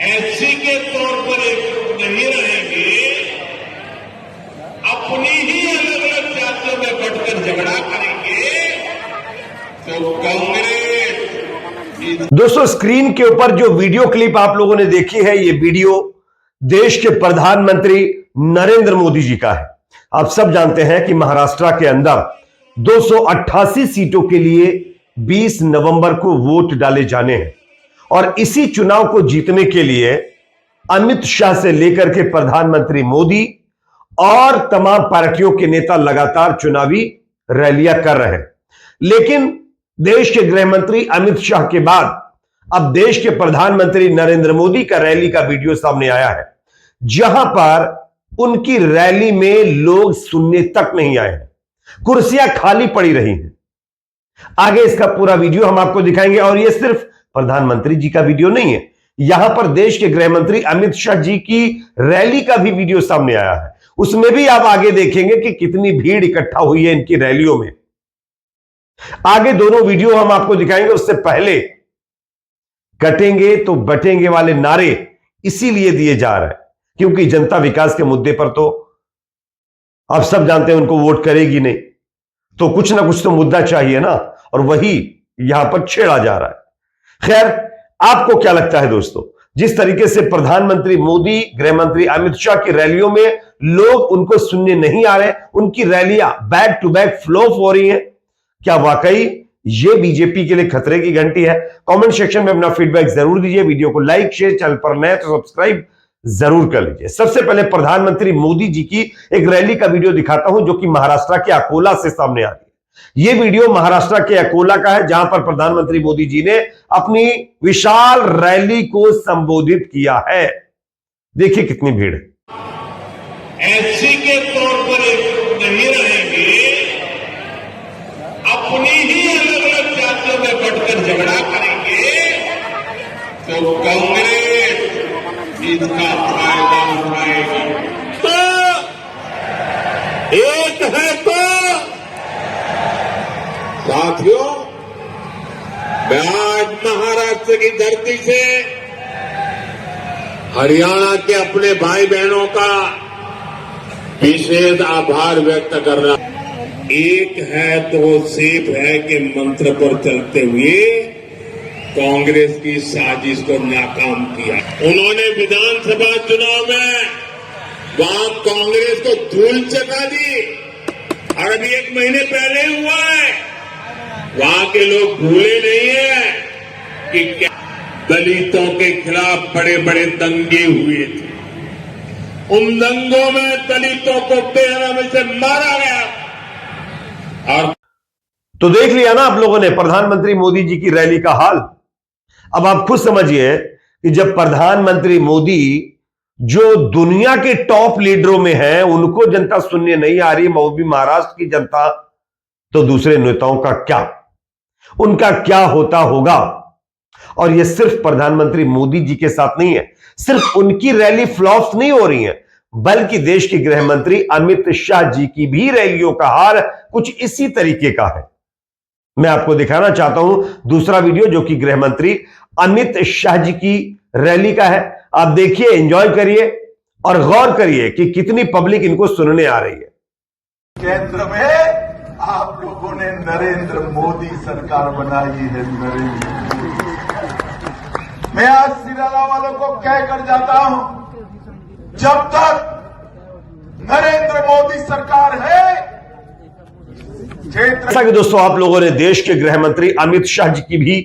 SC के तौर पर एक नहीं रहेंगे, अपनी ही अलग अलग जातियों में बढ़कर झगड़ा करेंगे तो कांग्रेस। दोस्तों, स्क्रीन के ऊपर जो वीडियो क्लिप आप लोगों ने देखी है, ये वीडियो देश के प्रधानमंत्री नरेंद्र मोदी जी का है। आप सब जानते हैं कि महाराष्ट्र के अंदर 288 सीटों के लिए 20 नवंबर को वोट डाले जाने हैं और इसी चुनाव को जीतने के लिए अमित शाह से लेकर के प्रधानमंत्री मोदी और तमाम पार्टियों के नेता लगातार चुनावी रैलियां कर रहे हैं। लेकिन देश के गृह मंत्री अमित शाह के बाद अब देश के प्रधानमंत्री नरेंद्र मोदी का रैली का वीडियो सामने आया है, जहां पर उनकी रैली में लोग सुनने तक नहीं आए हैं, कुर्सियां खाली पड़ी रही हैं। आगे इसका पूरा वीडियो हम आपको दिखाएंगे और यह सिर्फ प्रधानमंत्री जी का वीडियो नहीं है, यहां पर देश के गृह मंत्री अमित शाह जी की रैली का भी वीडियो सामने आया है। उसमें भी आप आगे देखेंगे कि कितनी भीड़ इकट्ठा हुई है इनकी रैलियों में। आगे दोनों वीडियो हम आपको दिखाएंगे, उससे पहले कटेंगे तो बटेंगे वाले नारे इसीलिए दिए जा रहे हैं क्योंकि जनता विकास के मुद्दे पर तो आप सब जानते हैं उनको वोट करेगी नहीं, तो कुछ ना कुछ तो मुद्दा चाहिए ना, और वही यहां पर छेड़ा जा रहा है। खैर, आपको क्या लगता है दोस्तों, जिस तरीके से प्रधानमंत्री मोदी, गृह मंत्री अमित शाह की रैलियों में लोग उनको सुनने नहीं आ रहे, उनकी रैलियां बैक टू बैक फ्लॉप हो रही हैं, क्या वाकई ये बीजेपी के लिए खतरे की घंटी है? कमेंट सेक्शन में अपना फीडबैक जरूर दीजिए। वीडियो को लाइक, शेयर, चैनल पर नए तो सब्सक्राइब जरूर कर लीजिए। सबसे पहले प्रधानमंत्री मोदी जी की एक रैली का वीडियो दिखाता हूं जो कि महाराष्ट्र के अकोला से सामने आ रही है। यह वीडियो महाराष्ट्र के अकोला का है, जहां पर प्रधानमंत्री मोदी जी ने अपनी विशाल रैली को संबोधित किया है। देखिए कितनी भीड़ है। एससी के तौर पर एक नहीं रहेंगे, अपनी ही अलग अलग जातियों में बढ़कर झगड़ा करेंगे तो कांग्रेस इसका फायदा उठाएगी। तो एक है तो साथियों, मैं आज महाराष्ट्र की धरती से हरियाणा के अपने भाई बहनों का विशेष आभार व्यक्त कर रहा हूं। एक है तो सेफ है के मंत्र पर चलते हुए कांग्रेस की साजिश को नाकाम किया। उन्होंने विधानसभा चुनाव में वहां कांग्रेस को धूल चका दी और अभी 1 महीने पहले हुआ है, वहां के लोग भूले नहीं है कि क्या दलितों के खिलाफ बड़े बड़े दंगे हुए थे। उन दंगों में दलितों को बेरहमी से मारा गया। और तो देख लिया ना आप लोगों ने प्रधानमंत्री मोदी जी की रैली का हाल। अब आप खुद समझिए कि जब प्रधानमंत्री मोदी जो दुनिया के टॉप लीडरों में हैं, उनको जनता सुनने नहीं आ रही, वो भी महाराष्ट्र की जनता, तो दूसरे नेताओं का क्या, उनका क्या होता होगा। और यह सिर्फ प्रधानमंत्री मोदी जी के साथ नहीं है, सिर्फ उनकी रैली फ्लॉप्स नहीं हो रही है, बल्कि देश के गृह मंत्री अमित शाह जी की भी रैलियों का हाल कुछ इसी तरीके का है। मैं आपको दिखाना चाहता हूं दूसरा वीडियो जो कि गृह मंत्री अमित शाह जी की रैली का है। आप देखिए, एंजॉय करिए और गौर करिए कि कितनी पब्लिक इनको सुनने आ रही है। केंद्र में आप लोगों ने नरेंद्र मोदी सरकार बनाई है। नरेंद्र मोदी, मैं आज सिराला वालों को कहकर जाता हूं, जब तक नरेंद्र मोदी सरकार है, जैसा कि दोस्तों आप लोगों ने देश के गृह मंत्री अमित शाह जी की भी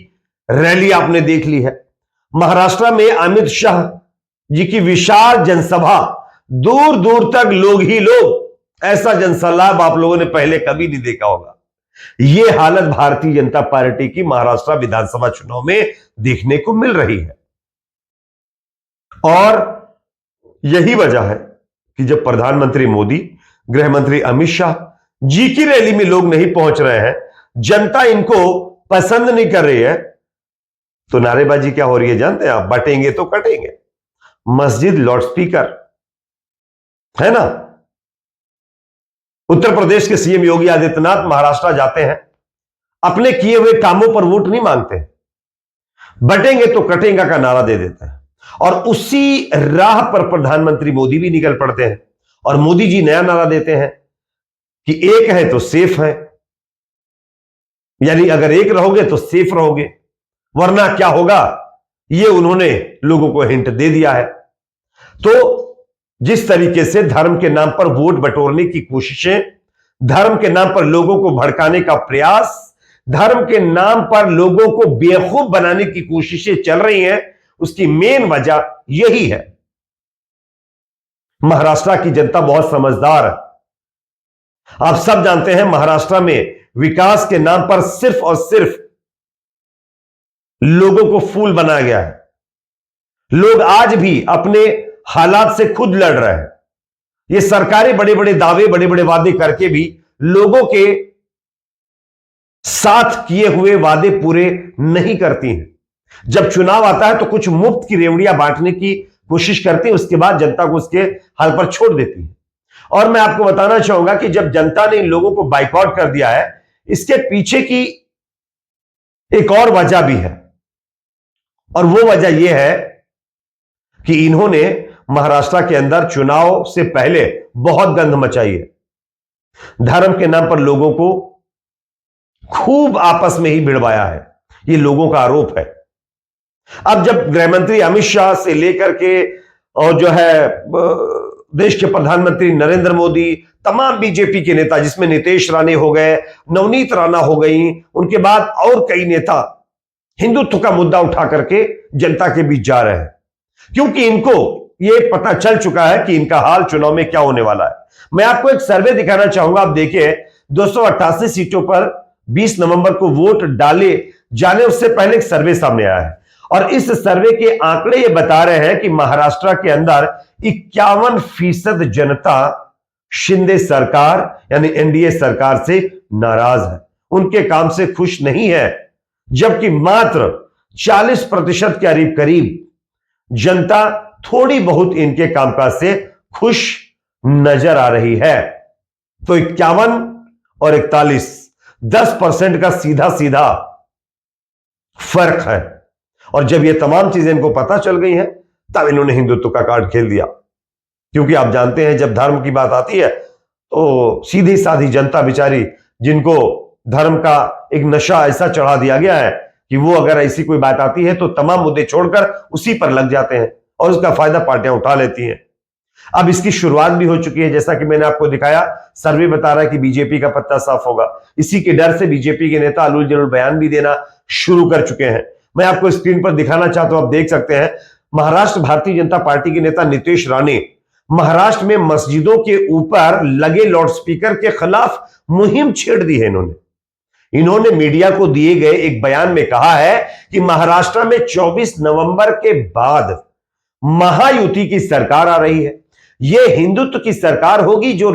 रैली आपने देख ली है। महाराष्ट्र में अमित शाह जी की विशाल जनसभा, दूर दूर तक लोग ही लोग, ऐसा जनसलाब आप लोगों ने पहले कभी नहीं देखा होगा। यह हालत भारतीय जनता पार्टी की महाराष्ट्र विधानसभा चुनाव में देखने को मिल रही है। और यही वजह है कि जब प्रधानमंत्री मोदी, गृह मंत्री अमित शाह जी की रैली में लोग नहीं पहुंच रहे हैं, जनता इनको पसंद नहीं कर रही है, तो नारेबाजी क्या हो रही है जानते हैं आप? बटेंगे तो कटेंगे। मस्जिद लाउडस्पीकर है ना। उत्तर प्रदेश के सीएम योगी आदित्यनाथ महाराष्ट्र जाते हैं, अपने किए हुए कामों पर वोट नहीं मांगते, बटेंगे तो कटेंगे का नारा दे देते हैं। और उसी राह पर प्रधानमंत्री मोदी भी निकल पड़ते हैं। और मोदी जी नया नारा देते हैं कि एक है तो सेफ है, यानी अगर एक रहोगे तो सेफ रहोगे, वरना क्या होगा यह उन्होंने लोगों को हिंट दे दिया है। तो जिस तरीके से धर्म के नाम पर वोट बटोरने की कोशिशें, धर्म के नाम पर लोगों को भड़काने का प्रयास, धर्म के नाम पर लोगों को बेवकूफ बनाने की कोशिशें चल रही हैं, उसकी मेन वजह यही है। महाराष्ट्र की जनता बहुत समझदार है। आप सब जानते हैं महाराष्ट्र में विकास के नाम पर सिर्फ और सिर्फ लोगों को फूल बनाया गया है। लोग आज भी अपने हालात से खुद लड़ रहे हैं। ये सरकारें बड़े बड़े दावे, बड़े बड़े वादे करके भी लोगों के साथ किए हुए वादे पूरे नहीं करती हैं। जब चुनाव आता है तो कुछ मुफ्त की रेवड़ियां बांटने की कोशिश करती है, उसके बाद जनता को उसके हाल पर छोड़ देती है। और मैं आपको बताना चाहूंगा कि जब जनता ने इन लोगों को बाइकआउट कर दिया है, इसके पीछे की एक और वजह भी है, और वो वजह यह है कि इन्होंने महाराष्ट्र के अंदर चुनाव से पहले बहुत गंध मचाई है। धर्म के नाम पर लोगों को खूब आपस में ही भिड़वाया है, ये लोगों का आरोप है। अब जब गृहमंत्री अमित शाह से लेकर के और जो है देश के प्रधानमंत्री नरेंद्र मोदी, तमाम बीजेपी के नेता, जिसमें नीतीश राणे हो गए, नवनीत राणा हो गई, उनके बाद और कई नेता हिंदुत्व का मुद्दा उठा करके जनता के बीच जा रहे हैं, क्योंकि इनको यह पता चल चुका है कि इनका हाल चुनाव में क्या होने वाला है। मैं आपको एक सर्वे दिखाना चाहूंगा। आप देखिए, 288 सीटों पर 20 नवंबर को वोट डाले जाने उससे पहले एक सर्वे सामने आया है, और इस सर्वे के आंकड़े ये बता रहे हैं कि महाराष्ट्र के अंदर 51% जनता शिंदे सरकार यानी एनडीए सरकार से नाराज है, उनके काम से खुश नहीं है, जबकि मात्र 40% के करीब जनता थोड़ी बहुत इनके कामकाज से खुश नजर आ रही है। तो 51 और 41, 10% का सीधा सीधा फर्क है। और जब ये तमाम चीजें इनको पता चल गई हैं, तब इन्होंने हिंदुत्व का कार्ड खेल दिया, क्योंकि आप जानते हैं जब धर्म की बात आती है तो सीधी साधी जनता बेचारी, जिनको धर्म का एक नशा ऐसा चढ़ा दिया गया है कि वो अगर ऐसी कोई बात आती है तो तमाम मुद्दे छोड़कर उसी पर लग जाते हैं और उसका फायदा पार्टियां उठा लेती हैं। अब इसकी शुरुआत भी हो चुकी है, जैसा कि मैंने आपको दिखाया, सर्वे बता रहा है कि बीजेपी का पत्ता साफ होगा। इसी के डर से बीजेपी के नेता अलूल जलूल बयान भी देना शुरू कर चुके हैं। मैं आपको स्क्रीन पर दिखाना चाहता हूं, आप देख सकते हैं, महाराष्ट्र भारतीय जनता पार्टी के नेता नीतीश राणे महाराष्ट्र में मस्जिदों के ऊपर लगे लाउडस्पीकर के खिलाफ मुहिम छेड़ दी है। इन्होंने मीडिया को दिए गए एक बयान में कहा है कि महाराष्ट्र में 24 नवंबर के बाद महायुति की सरकार आ रही है। यह हिंदुत्व की सरकार होगी। जो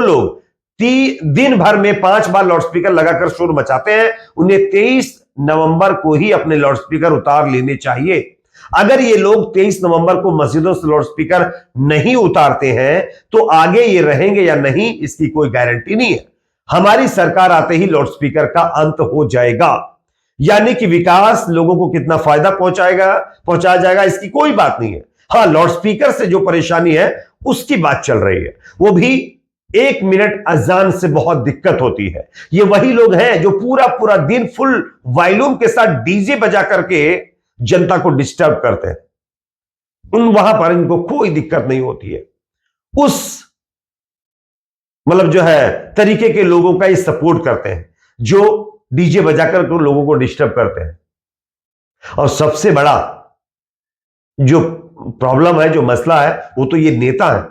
लोग दिन भर में 5 बार लाउडस्पीकर लगाकर शोर मचाते हैं, उन्हें 23 नवंबर को ही अपने लाउडस्पीकर उतार लेने चाहिए। अगर ये लोग 23 नवंबर को मस्जिदों से लाउडस्पीकर नहीं उतारते हैं तो आगे ये रहेंगे या नहीं, इसकी कोई गारंटी नहीं है। हमारी सरकार आते ही लाउडस्पीकर का अंत हो जाएगा, यानी कि विकास लोगों को कितना फायदा पहुंचाया जाएगा इसकी कोई बात नहीं है। हां, लाउडस्पीकर से जो परेशानी है उसकी बात चल रही है, वो भी 1 मिनट अजान से बहुत दिक्कत होती है। ये वही लोग हैं जो पूरा दिन फुल वॉल्यूम के साथ डीजे बजा करके जनता को डिस्टर्ब करते हैं। वहां पर इनको कोई दिक्कत नहीं होती है। उस जो है तरीके के लोगों का ये सपोर्ट करते हैं जो डीजे बजाकर तो लोगों को डिस्टर्ब करते हैं। और सबसे बड़ा जो प्रॉब्लम है, जो मसला है, वो तो ये नेता है,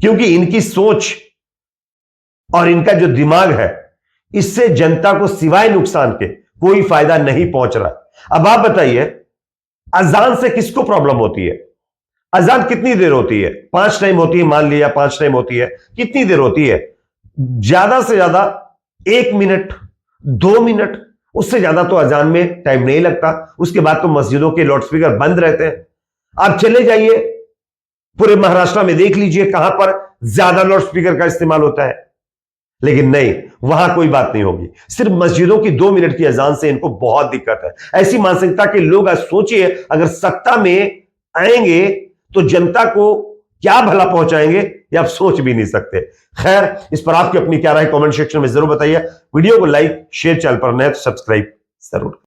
क्योंकि इनकी सोच और इनका जो दिमाग है, इससे जनता को सिवाय नुकसान के कोई फायदा नहीं पहुंच रहा। अब आप बताइए, अजान से किसको प्रॉब्लम होती है? अजान कितनी देर होती है? 5 टाइम होती है, मान लिया 5 टाइम होती है। कितनी देर होती है? ज्यादा से ज्यादा 1 मिनट, 2 मिनट, उससे ज्यादा तो अजान में टाइम नहीं लगता। उसके बाद तो मस्जिदों के लाउडस्पीकर बंद रहते हैं। आप चले जाइए पूरे महाराष्ट्र में, देख लीजिए कहां पर ज्यादा लाउडस्पीकर का इस्तेमाल होता है। लेकिन नहीं, वहां कोई बात नहीं होगी। सिर्फ मस्जिदों की 2 मिनट की अजान से इनको बहुत दिक्कत है। ऐसी मानसिकता के लोग, आज सोचिए अगर सत्ता में आएंगे तो जनता को क्या भला पहुंचाएंगे, ये आप सोच भी नहीं सकते। खैर, इस पर आपकी अपनी क्या राय कमेंट सेक्शन में जरूर बताइए। वीडियो को लाइक शेयर, चैनल पर नए तो सब्सक्राइब जरूर।